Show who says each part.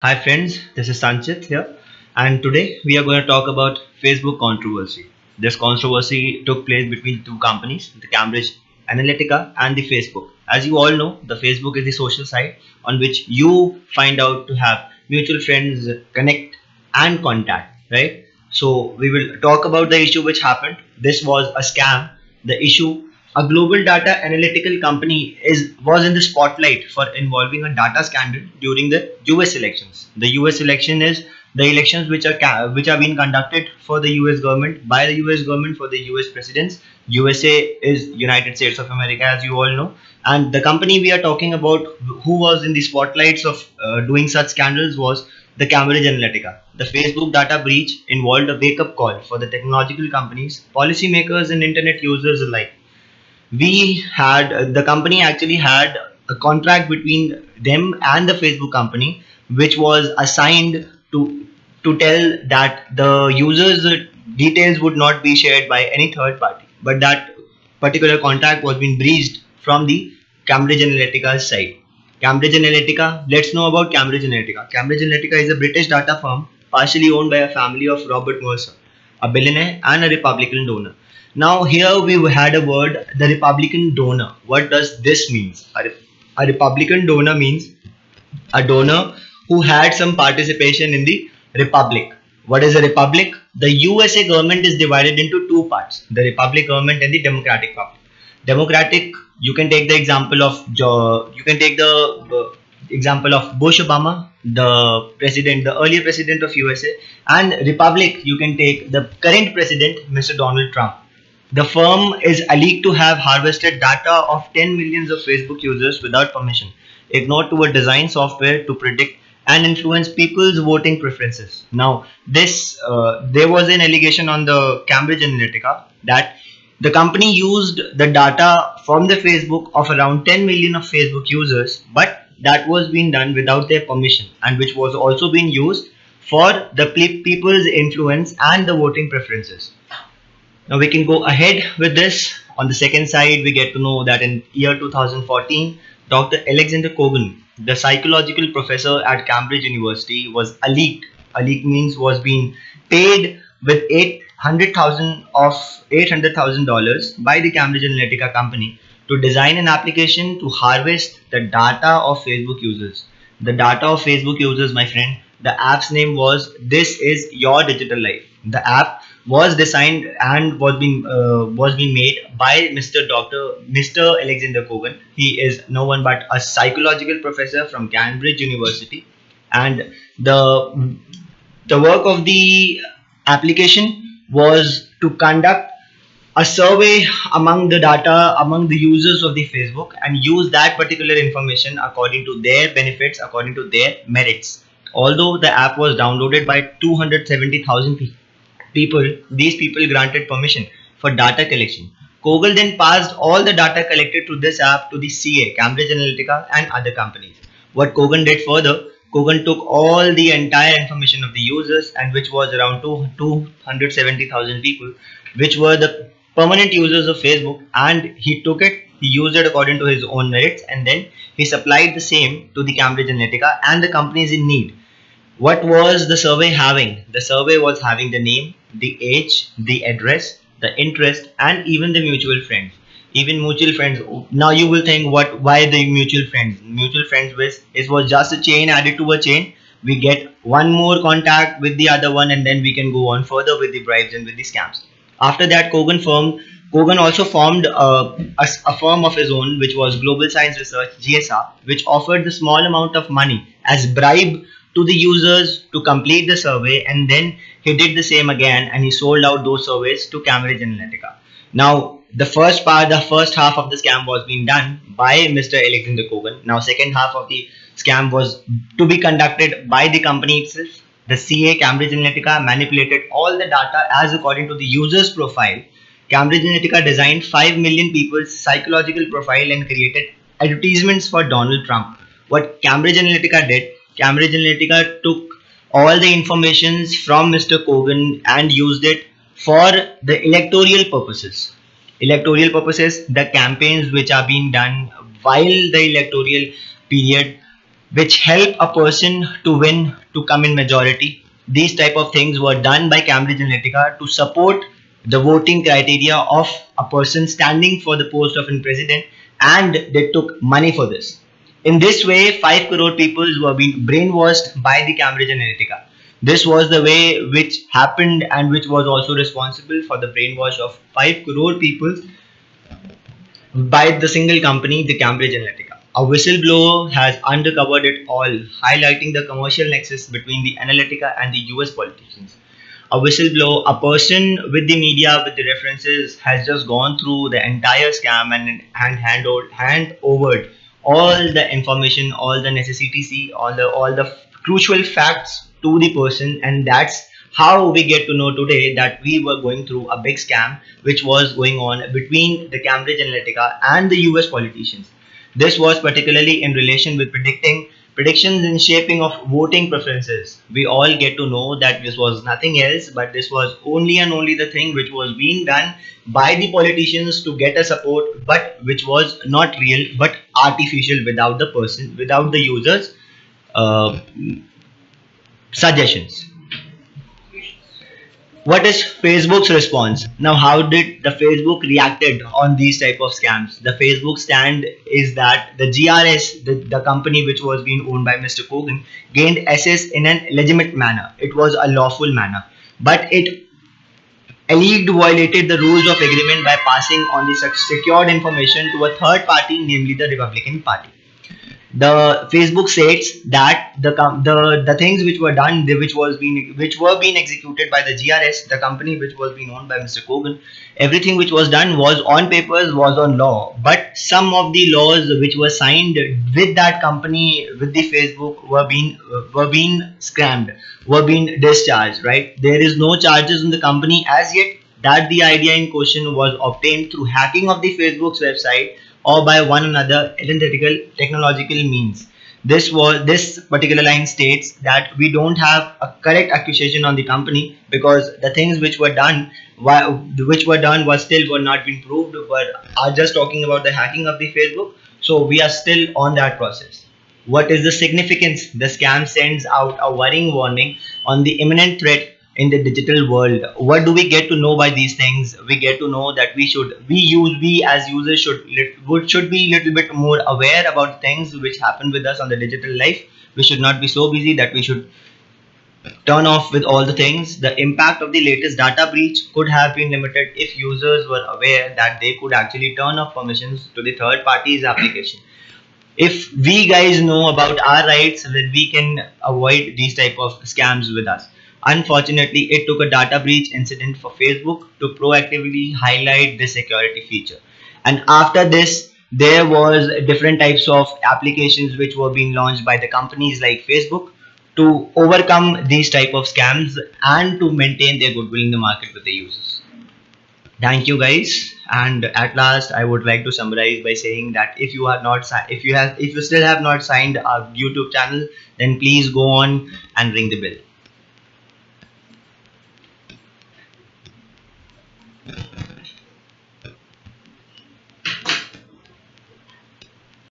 Speaker 1: Hi friends, this is Sanchit here, and today we are going to talk about Facebook controversy. This controversy took place between two companies, the Cambridge Analytica and the Facebook. As you all know, the Facebook is the social site on which you find out to have mutual friends, connect and contact, right? So we will talk about the issue which happened. This was a scam. The issue, a global data analytical company was in the spotlight for involving a data scandal during the US elections. The US election is the elections which are being conducted for the US government by the US government for the US presidents. USA is United States of America, as you all know, and the company we are talking about who was in the spotlights of doing such scandals was the Cambridge Analytica. The Facebook data breach involved a wake-up call for the technological companies, policymakers, and internet users alike. We had the company actually had a contract between them and the Facebook company, which was assigned to tell that the users' details would not be shared by any third party. But that particular contract was being breached from the Cambridge Analytica's side. Cambridge Analytica, let's know about Cambridge Analytica. Cambridge Analytica is a British data firm partially owned by a family of Robert Mercer, a billionaire and a Republican donor. Now here we had a word, the Republican donor. What does this mean? A Republican donor means a donor who had some participation in the republic. What is a republic? The USA government is divided into two parts: the Republic government and the Democratic Republic. Democratic, you can take the example of you can take the example of Bush Obama, the president, the earlier president of USA, and Republic. You can take the current president, Mr. Donald Trump. The firm is alleged to have harvested data of 10 millions of Facebook users without permission, ignored to a design software to predict and influence people's voting preferences. Now, there was an allegation on the Cambridge Analytica that the company used the data from the Facebook of around 10 million of Facebook users, but that was being done without their permission, and which was also being used for the people's influence and the voting preferences. Now we can go ahead with this. On the second side, we get to know that in year 2014, Dr. Alexander Kogan, the psychological professor at Cambridge University, was alleged. Alleged means was being paid with $800,000 by the Cambridge Analytica company to design an application to harvest the data of Facebook users. The data of Facebook users, my friend. The app's name was "This Is Your Digital Life." The app was designed and was being made by Mr. Alexander Kogan. He is no one but a psychological professor from Cambridge University, and the work of the application was to conduct a survey among the users of the Facebook and use that particular information according to their benefits, according to their merits. Although the app was downloaded by 270,000 people, these people granted permission for data collection. Google then passed all the data collected to this app to the CA, Cambridge Analytica, and other companies. What Kogan did further, Kogan took all the entire information of the users, and which was around 270,000 people, which were the permanent users of Facebook, and he took it, he used it according to his own merits, and then he supplied the same to the Cambridge Analytica and the companies in need. What was the survey having? The survey was having the name, the age, the address, the interest, and even the mutual friends. Even mutual friends. Now you will think, what? Why the mutual friends? Mutual friends with it was just a chain added to a chain. We get one more contact with the other one, and then we can go on further with the bribes and with the scams. After that, Kogan also formed a firm of his own, which was Global Science Research (GSR), which offered the small amount of money as bribe to the users to complete the survey, and then he did the same again and he sold out those surveys to Cambridge Analytica. Now the first half of the scam was being done by Mr. Alexander Kogan. Now second half of the scam was to be conducted by the company itself. The CA, Cambridge Analytica, manipulated all the data as according to the user's profile. Cambridge Analytica designed 5 million people's psychological profile and created advertisements for Donald Trump. What Cambridge Analytica did, Cambridge Analytica took all the informations from Mr. Kogan and used it for the electoral purposes. Electoral purposes, the campaigns which are being done while the electoral period, which help a person to win, to come in majority. These type of things were done by Cambridge Analytica to support the voting criteria of a person standing for the post of a president, and they took money for this. In this way, 5 crore people were being brainwashed by the Cambridge Analytica. This was the way which happened, and which was also responsible for the brainwash of 5 crore people by the single company, the Cambridge Analytica. A whistleblower has uncovered it all, highlighting the commercial nexus between the Analytica and the US politicians. A whistleblower, a person with the media, with the references, has just gone through the entire scam and hand over all the information, all the necessity, all the crucial facts to the person, and that's how we get to know today that we were going through a big scam which was going on between the Cambridge Analytica and the US politicians. This was particularly in relation with predictions in shaping of voting preferences. We all get to know that this was nothing else, but this was only and only the thing which was being done by the politicians to get a support, but which was not real but artificial, without the person, without the users' uh, suggestions. What is Facebook's response? Now, how did the Facebook reacted on these type of scams? The Facebook stand is that the GRS, the company which was being owned by Mr. Kogan, gained access in an legitimate manner. It was a lawful manner, but it alleged violated the rules of agreement by passing on the secured information to a third party, namely the Republican Party. The Facebook states that the things which were done, which were being executed by the GRS, the company which was being owned by Mr. Kogan, everything which was done was on papers, was on law, but some of the laws which were signed with that company, with the Facebook, were being scammed, were being discharged. Right, there is no charges on the company as yet. That the idea in question was obtained through hacking of the Facebook's website or by one another analytical technological means. This particular line states that we don't have a correct accusation on the company, because the things which were done, was still were not been proved, but are just talking about the hacking of the Facebook. So we are still on that process. What is the significance? The scam sends out a worrying warning on the imminent threat in the digital world. What do we get to know by these things? We get to know that we as users should be little bit more aware about things which happen with us on the digital life. We should not be so busy that we should turn off with all the things. The impact of the latest data breach could have been limited if users were aware that they could actually turn off permissions to the third party's application. If we guys know about our rights, then we can avoid these type of scams with us. Unfortunately, it took a data breach incident for Facebook to proactively highlight this security feature. And after this, there was different types of applications which were being launched by the companies like Facebook to overcome these type of scams and to maintain their goodwill in the market with the users. Thank you guys. And at last, I would like to summarize by saying that if you are not if you still have not signed our YouTube channel, then please go on and ring the bell.